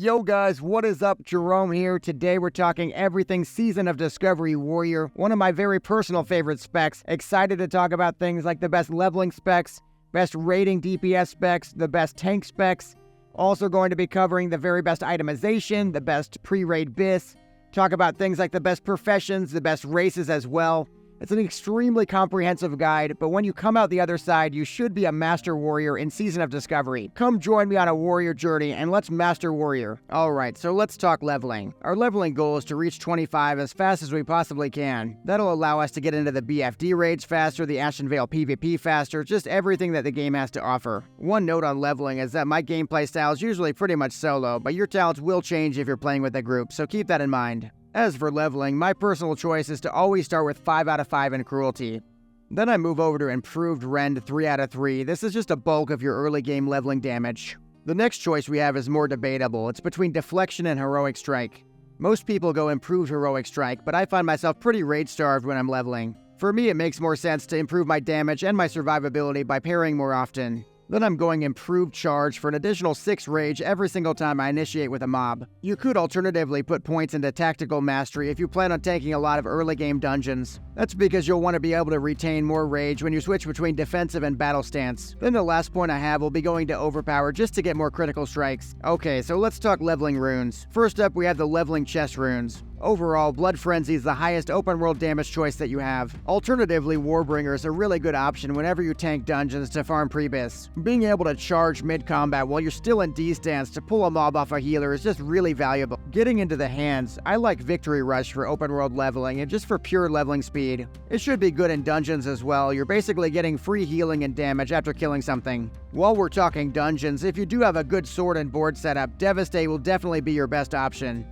Yo guys, what is up? Jerome here. Today we're talking everything Season of Discovery Warrior, one of my very personal favorite specs. Excited to talk about things like the best leveling specs, best rating DPS specs, the best tank specs. Also going to be covering the very best itemization, the best pre-raid BiS. Talk about things like the best professions, the best races as well. It's an extremely comprehensive guide, but when you come out the other side, you should be a Master Warrior in Season of Discovery. Come join me on a warrior journey, and let's Master Warrior. Alright, so let's talk leveling. Our leveling goal is to reach 25 as fast as we possibly can. That'll allow us to get into the BFD raids faster, the Ashen Veil PvP faster, just everything that the game has to offer. One note on leveling is that my gameplay style is usually pretty much solo, but your talents will change if you're playing with a group, so keep that in mind. As for leveling, my personal choice is to always start with 5 out of 5 in Cruelty. Then I move over to Improved Rend 3 out of 3. This is just a bulk of your early game leveling damage. The next choice we have is more debatable. It's between Deflection and Heroic Strike. Most people go Improved Heroic Strike, but I find myself pretty raid starved when I'm leveling. For me, it makes more sense to improve my damage and my survivability by parrying more often. Then I'm going Improved Charge for an additional 6 rage every single time I initiate with a mob. You could alternatively put points into Tactical Mastery if you plan on tanking a lot of early game dungeons. That's because you'll want to be able to retain more rage when you switch between defensive and battle stance. Then the last point I have will be going to Overpower just to get more critical strikes. Okay, so let's talk leveling runes. First up, we have the leveling chest runes. Overall, Blood Frenzy is the highest open world damage choice that you have. Alternatively, Warbringer is a really good option whenever you tank dungeons to farm pre-BiS. Being able to charge mid-combat while you're still in D-stance to pull a mob off a healer is just really valuable. Getting into the hands, I like Victory Rush for open world leveling and just for pure leveling speed. It should be good in dungeons as well. You're basically getting free healing and damage after killing something. While we're talking dungeons, if you do have a good sword and board setup, Devastate will definitely be your best option.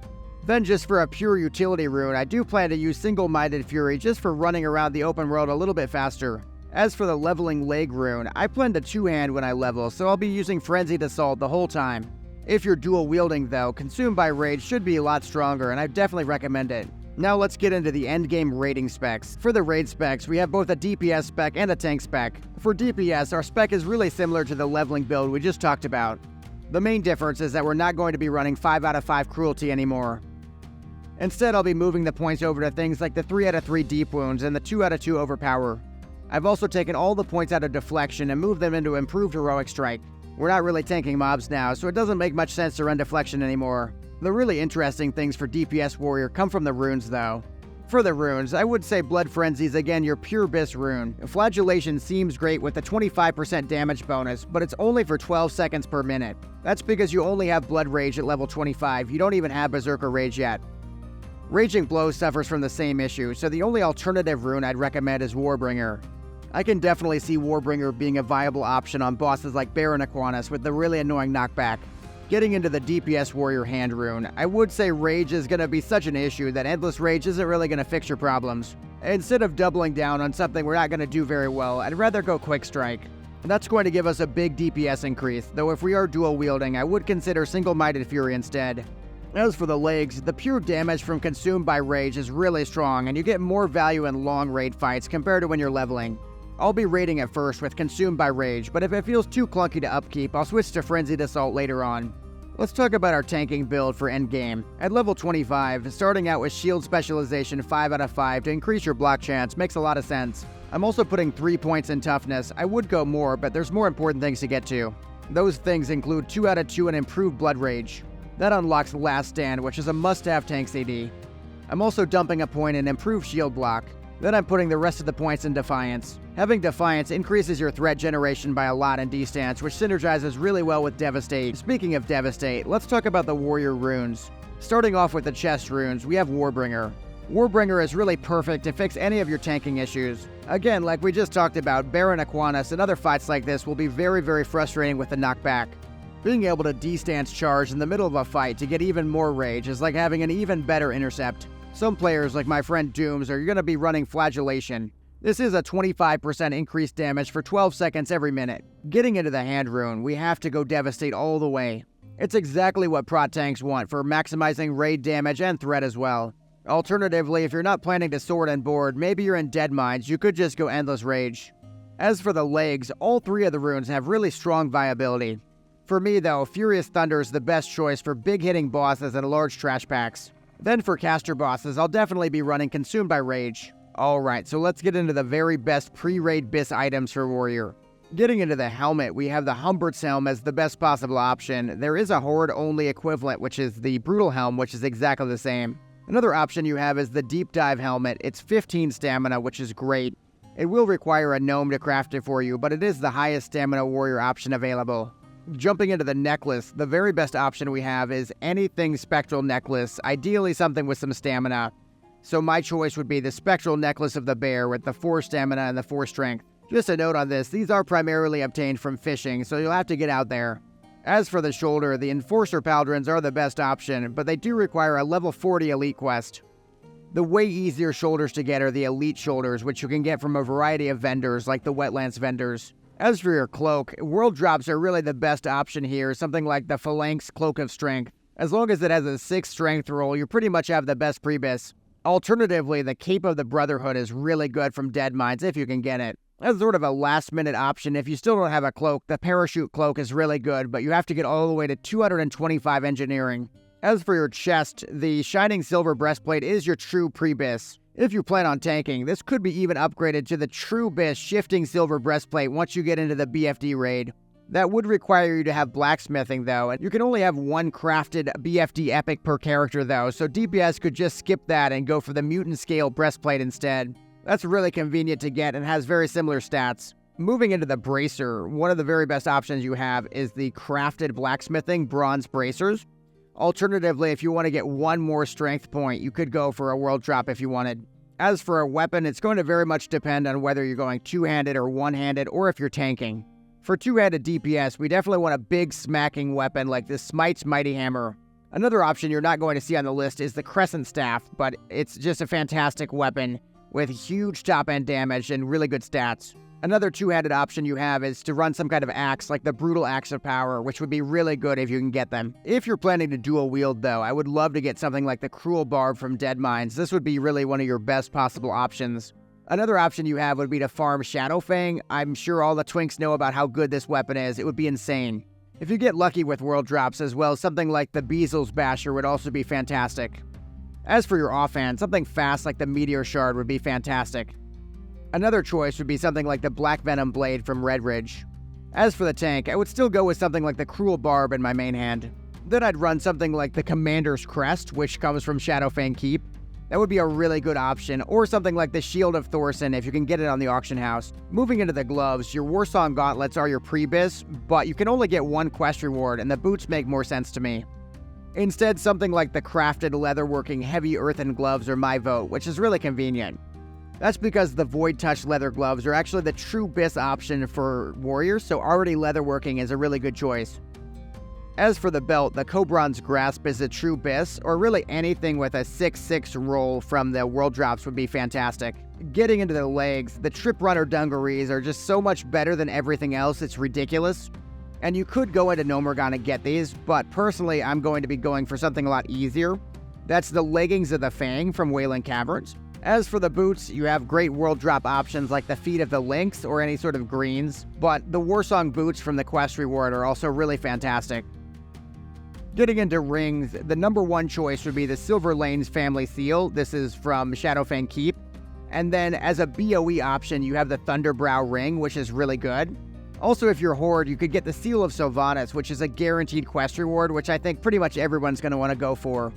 Then just for a pure utility rune, I do plan to use Single-Minded Fury just for running around the open world a little bit faster. As for the leveling leg rune, I plan to two-hand when I level, so I'll be using Frenzied Assault the whole time. If you're dual-wielding though, Consumed by Rage should be a lot stronger, and I definitely recommend it. Now let's get into the endgame raiding specs. For the raid specs, we have both a DPS spec and a tank spec. For DPS, our spec is really similar to the leveling build we just talked about. The main difference is that we're not going to be running 5 out of 5 Cruelty anymore. Instead, I'll be moving the points over to things like the 3 out of 3 Deep Wounds and the 2 out of 2 Overpower. I've also taken all the points out of Deflection and moved them into Improved Heroic Strike. We're not really tanking mobs now, so it doesn't make much sense to run Deflection anymore. The really interesting things for DPS Warrior come from the runes though. For the runes, I would say Blood Frenzy is again your pure BiS rune. Flagellation seems great with a 25% damage bonus, but it's only for 12 seconds per minute. That's because you only have Blood Rage at level 25, you don't even have Berserker Rage yet. Raging Blow suffers from the same issue, so the only alternative rune I'd recommend is Warbringer. I can definitely see Warbringer being a viable option on bosses like Baron Aquanus with the really annoying knockback. Getting into the DPS Warrior hand rune, I would say Rage is going to be such an issue that Endless Rage isn't really going to fix your problems. Instead of doubling down on something we're not going to do very well, I'd rather go Quick Strike. That's going to give us a big DPS increase, though if we are dual wielding, I would consider Single-Minded Fury instead. As for the legs, the pure damage from Consumed by Rage is really strong, and you get more value in long raid fights compared to when you're leveling. I'll be raiding at first with Consumed by Rage, but if it feels too clunky to upkeep, I'll switch to Frenzied Assault later on. Let's talk about our tanking build for endgame. At level 25, starting out with Shield Specialization 5 out of 5 to increase your block chance makes a lot of sense. I'm also putting 3 points in Toughness. I would go more, but there's more important things to get to. Those things include 2 out of 2 and Improved Blood Rage. That unlocks Last Stand, which is a must-have tank CD. I'm also dumping a point in Improved Shield Block. Then I'm putting the rest of the points in Defiance. Having Defiance increases your threat generation by a lot in D-Stance, which synergizes really well with Devastate. Speaking of Devastate, let's talk about the Warrior runes. Starting off with the chest runes, we have Warbringer. Warbringer is really perfect to fix any of your tanking issues. Again, like we just talked about, Baron Aquanus and other fights like this will be very frustrating with the knockback. Being able to D-Stance charge in the middle of a fight to get even more rage is like having an even better intercept. Some players, like my friend Dooms, are going to be running Flagellation. This is a 25% increased damage for 12 seconds every minute. Getting into the hand rune, we have to go Devastate all the way. It's exactly what prot tanks want for maximizing raid damage and threat as well. Alternatively, if you're not planning to sword and board, maybe you're in Dead Mines, you could just go Endless Rage. As for the legs, all 3 of the runes have really strong viability. For me though, Furious Thunder is the best choice for big hitting bosses and large trash packs. Then for caster bosses, I'll definitely be running Consumed by Rage. Alright, so let's get into the very best pre-raid BiS items for Warrior. Getting into the helmet, we have the Humbert's Helm as the best possible option. There is a Horde-only equivalent, which is the Brutal Helm, which is exactly the same. Another option you have is the Deep Dive Helmet. It's 15 stamina, which is great. It will require a gnome to craft it for you, but it is the highest stamina warrior option available. Jumping into the necklace, the very best option we have is anything Spectral Necklace, ideally something with some stamina. So my choice would be the Spectral Necklace of the Bear with the 4 stamina and the 4 strength. Just a note on this, these are primarily obtained from fishing, so you'll have to get out there. As for the shoulder, the Enforcer Pauldrons are the best option, but they do require a level 40 elite quest. The way easier shoulders to get are the elite shoulders, which you can get from a variety of vendors, like the Wetlands vendors. As for your cloak, world drops are really the best option here, something like the Phalanx Cloak of Strength. As long as it has a 6 strength roll, you pretty much have the best pre-BiS. Alternatively, the Cape of the Brotherhood is really good from Dead Mines if you can get it. As sort of a last-minute option, if you still don't have a cloak, the Parachute Cloak is really good, but you have to get all the way to 225 engineering. As for your chest, the Shining Silver Breastplate is your true pre-BiS. If you plan on tanking, this could be even upgraded to the true BiS Shifting Silver Breastplate once you get into the BFD raid. That would require you to have blacksmithing though, and you can only have one crafted BFD epic per character though, so DPS could just skip that and go for the Mutant Scale Breastplate instead. That's really convenient to get and has very similar stats. Moving into the Bracer, one of the very best options you have is the crafted blacksmithing bronze bracers. Alternatively, if you want to get one more strength point, you could go for a world drop if you wanted. As for a weapon, it's going to very much depend on whether you're going two-handed or one-handed, or if you're tanking. For two-handed DPS, we definitely want a big smacking weapon like the Smite's Mighty Hammer. Another option you're not going to see on the list is the Crescent Staff, but it's just a fantastic weapon with huge top-end damage and really good stats. Another two-handed option you have is to run some kind of axe like the Brutal Axe of Power, which would be really good if you can get them. If you're planning to dual wield though, I would love to get something like the Cruel Barb from Dead Mines. This would be really one of your best possible options. Another option you have would be to farm Shadowfang. I'm sure all the twinks know about how good this weapon is. It would be insane. If you get lucky with world drops as well, something like the Beasel's Basher would also be fantastic. As for your offhand, something fast like the Meteor Shard would be fantastic. Another choice would be something like the Black Venom Blade from Red Ridge. As for the tank, I would still go with something like the Cruel Barb in my main hand. Then I'd run something like the Commander's Crest, which comes from Shadowfang Keep. That would be a really good option, or something like the Shield of Thorson if you can get it on the auction house. Moving into the gloves, your Warsong Gauntlets are your pre-BiS, but you can only get one quest reward, and the boots make more sense to me. Instead, something like the crafted leatherworking heavy earthen gloves are my vote, which is really convenient. That's because the Void Touch leather gloves are actually the true BiS option for warriors, so already leatherworking is a really good choice. As for the belt, the Cobran's Grasp is a true BiS, or really anything with a 6/6 roll from the world drops would be fantastic. Getting into the legs, the Trip Runner Dungarees are just so much better than everything else, it's ridiculous. And you could go into Nomergon and get these, but personally I'm going to be going for something a lot easier. That's the Leggings of the Fang from Wayland Caverns. As for the boots, you have great world drop options like the Feet of the Lynx or any sort of greens, but the Warsong boots from the quest reward are also really fantastic. Getting into rings, the number one choice would be the Silver Lanes Family Seal. This is from Shadowfang Keep. And then as a BOE option, you have the Thunderbrow Ring, which is really good. Also, if you're Horde, you could get the Seal of Sylvanas, which is a guaranteed quest reward, which I think pretty much everyone's going to want to go for.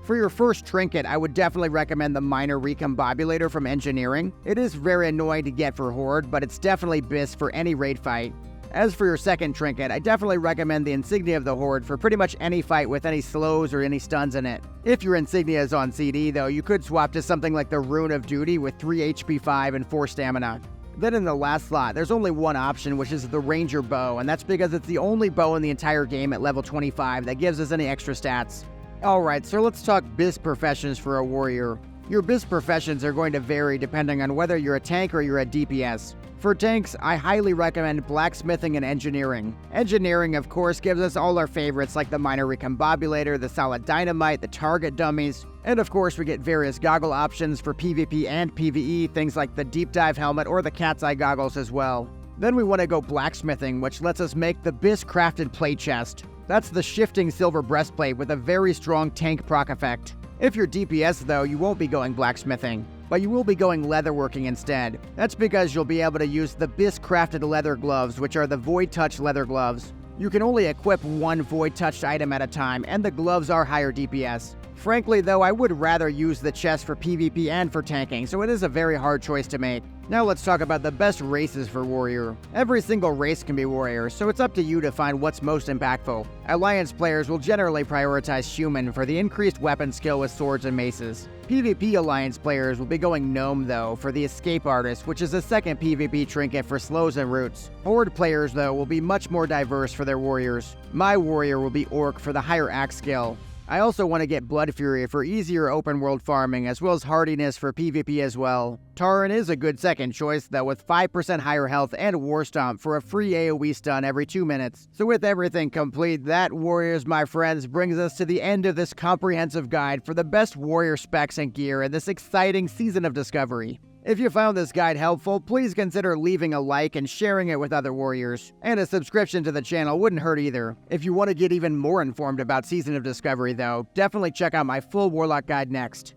For your first trinket, I would definitely recommend the Minor Recombobulator from Engineering. It is very annoying to get for Horde, but it's definitely BiS for any raid fight. As for your second trinket, I definitely recommend the Insignia of the Horde for pretty much any fight with any slows or any stuns in it. If your Insignia is on CD though, you could swap to something like the Rune of Duty with 3 HP 5 and 4 stamina. Then in the last slot, there's only one option, which is the Ranger Bow, and that's because it's the only bow in the entire game at level 25 that gives us any extra stats. Alright, so let's talk BiS professions for a warrior. Your BiS professions are going to vary depending on whether you're a tank or you're a DPS. For tanks, I highly recommend blacksmithing and engineering. Engineering, of course, gives us all our favorites like the Minor Recombobulator, the Solid Dynamite, the Target Dummies, and of course we get various goggle options for PvP and PvE, things like the Deep Dive Helmet or the Cat's Eye Goggles as well. Then we want to go blacksmithing, which lets us make the BiS crafted plate chest. That's the shifting silver breastplate with a very strong tank proc effect. If you're DPS though, you won't be going blacksmithing, but you will be going leatherworking instead. That's because you'll be able to use the BiS crafted leather gloves, which are the Void Touch leather gloves. You can only equip one Void Touched item at a time, and the gloves are higher DPS. Frankly though, I would rather use the chest for PvP and for tanking, so it is a very hard choice to make. Now let's talk about the best races for warrior. Every single race can be warrior, so it's up to you to find what's most impactful. Alliance players will generally prioritize human for the increased weapon skill with swords and maces. PvP Alliance players will be going gnome though for the escape artist, which is a second PvP trinket for slows and roots. Horde players though will be much more diverse for their warriors. My warrior will be orc for the higher axe skill. I also want to get Blood Fury for easier open world farming, as well as hardiness for PvP as well. Tauren is a good second choice though, with 5% higher health and War Stomp for a free AoE stun every 2 minutes. So with everything complete, that, warriors my friends, brings us to the end of this comprehensive guide for the best warrior specs and gear in this exciting season of discovery. If you found this guide helpful, please consider leaving a like and sharing it with other warriors. And a subscription to the channel wouldn't hurt either. If you want to get even more informed about Season of Discovery though, definitely check out my full Warlock guide next.